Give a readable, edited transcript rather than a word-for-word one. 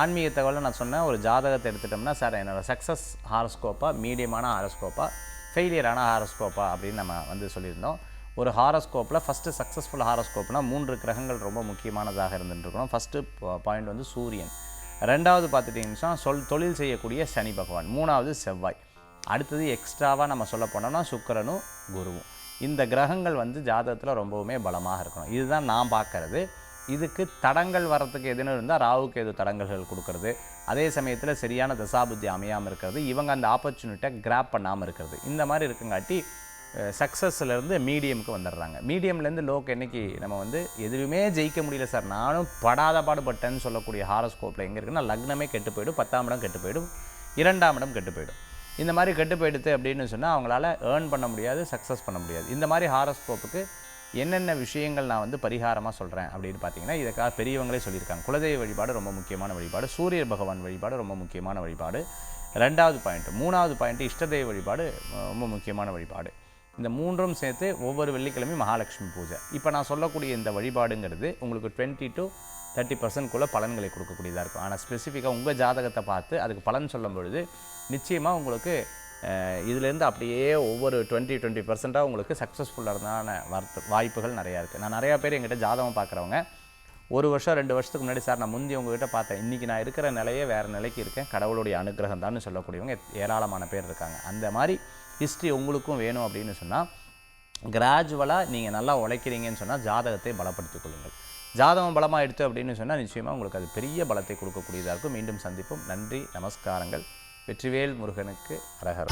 ஆன்மீக தகவலில் நான் சொன்னேன், ஒரு ஜாதகத்தை எடுத்துட்டோம்னா சார் என்னோடய சக்ஸஸ் ஹாரோஸ்கோப்பா, மீடியமான ஹாரோஸ்கோப்பா, ஃபெயிலியரான ஹாரோஸ்கோப்பா அப்படின்னு நம்ம வந்து சொல்லியிருந்தோம். ஒரு ஹாரோஸ்கோப்பில் ஃபஸ்ட்டு சக்ஸஸ்ஃபுல் ஹாரோஸ்கோப்னால் 3 கிரகங்கள் ரொம்ப முக்கியமானதாக இருந்துருக்கணும். ஃபஸ்ட்டு பாயிண்ட் வந்து சூரியன், ரெண்டாவது பார்த்துட்டிங்கன்னா தொழில் செய்யக்கூடிய சனி பகவான், மூணாவது செவ்வாய், அடுத்தது எக்ஸ்ட்ராவாக நம்ம சொல்ல போனோம்னா சுக்கிரனும் குருவும். இந்த கிரகங்கள் வந்து ஜாதகத்தில் ரொம்பவுமே பலமாக இருக்கணும். இதுதான் நான் பார்க்கறது. இதுக்கு தடங்கள் வரத்துக்கு எதுன்னு இருந்தால் ராகுக்கு எது தடங்கல்கள் கொடுக்கறது, அதே சமயத்தில் சரியான தசாபுத்தி அமையாமல் இருக்கிறது, இவங்க அந்த ஆப்பர்ச்சுனிட்டியை கிராப் பண்ணாமல் இருக்கிறது, இந்த மாதிரி இருக்குங்காட்டி சக்ஸஸ்லேருந்து மீடியமுக்கு வந்துடுறாங்க. மீடியம்லேருந்து லோக்கு என்றைக்கு நம்ம வந்து எதுவுமே ஜெயிக்க முடியல சார், நானும் படாத பாடுபட்டேன்னு சொல்லக்கூடிய ஹாரோஸ்கோப்பில் எங்கே இருக்குன்னா லக்னமே கெட்டு போயிடும், 10ஆம் இடம் கெட்டு போயிடும், 2ஆம் இடம் கெட்டு போயிடும். இந்த மாதிரி கெட்டு போயிடுது அப்படின்னு சொன்னால் அவங்களால ஏர்ன் பண்ண முடியாது, சக்ஸஸ் பண்ண முடியாது. இந்த மாதிரி ஹாரோஸ்கோப்புக்கு என்னென்ன விஷயங்கள் நான் வந்து பரிகாரமாக சொல்கிறேன் அப்படின்னு பார்த்தீங்கன்னா, இதுக்காக பெரியவங்களே சொல்லியிருக்காங்க. குலதெய்வ வழிபாடு ரொம்ப முக்கியமான வழிபாடு, சூரிய பகவான் வழிபாடு ரொம்ப முக்கியமான வழிபாடு, 2வது பாயிண்ட். 3வது பாயிண்ட் இஷ்டதெய்வ வழிபாடு ரொம்ப முக்கியமான வழிபாடு. இந்த 3ம் சேர்த்து ஒவ்வொரு வெள்ளிக்கிழமையும் மகாலட்சுமி பூஜை. இப்போ நான் சொல்லக்கூடிய இந்த வழிபாடுங்கிறது உங்களுக்கு 20 to 30% பலன்களை கொடுக்கக்கூடியதாக இருக்கும். ஆனால் ஸ்பெசிஃபிக்காக உங்கள் ஜாதகத்தை பார்த்து அதுக்கு பலன் சொல்லும் பொழுது நிச்சயமாக உங்களுக்கு இதுலேருந்து அப்படியே ஒவ்வொரு 20% உங்களுக்கு சக்ஸஸ்ஃபுல்லான வாய்ப்புகள் நிறையா இருக்குது. நான் நிறையா பேர் எங்கிட்ட ஜாதகம் பார்க்குறவங்க 1 வருஷம் 2 வருஷத்துக்கு முன்னாடி சார் நான் முந்தி உங்ககிட்ட பார்த்தேன், இன்றைக்கி நான் இருக்கிற நிலையே வேறு நிலைக்கு இருக்கேன், கடவுளுடைய அனுகிரகம் தான் சொல்லக்கூடியவங்க ஏராளமான பேர் இருக்காங்க. அந்த மாதிரி ஹிஸ்ட்ரி உங்களுக்கும் வேணும் அப்படின்னு சொன்னால் கிராஜுவலாக நீங்கள் நல்லா உழைக்கிறீங்கன்னு சொன்னால் ஜாதகத்தை பலப்படுத்திக் கொள்ளுங்கள். ஜாதகம் பலமாக எடுத்து அப்படின்னு சொன்னால் நிச்சயமாக உங்களுக்கு அது பெரிய பலத்தை கொடுக்கக்கூடியதாக இருக்கும். மீண்டும் சந்திப்போம். நன்றி, நமஸ்காரங்கள். வெற்றிவேல் முருகனுக்கு அரகர்.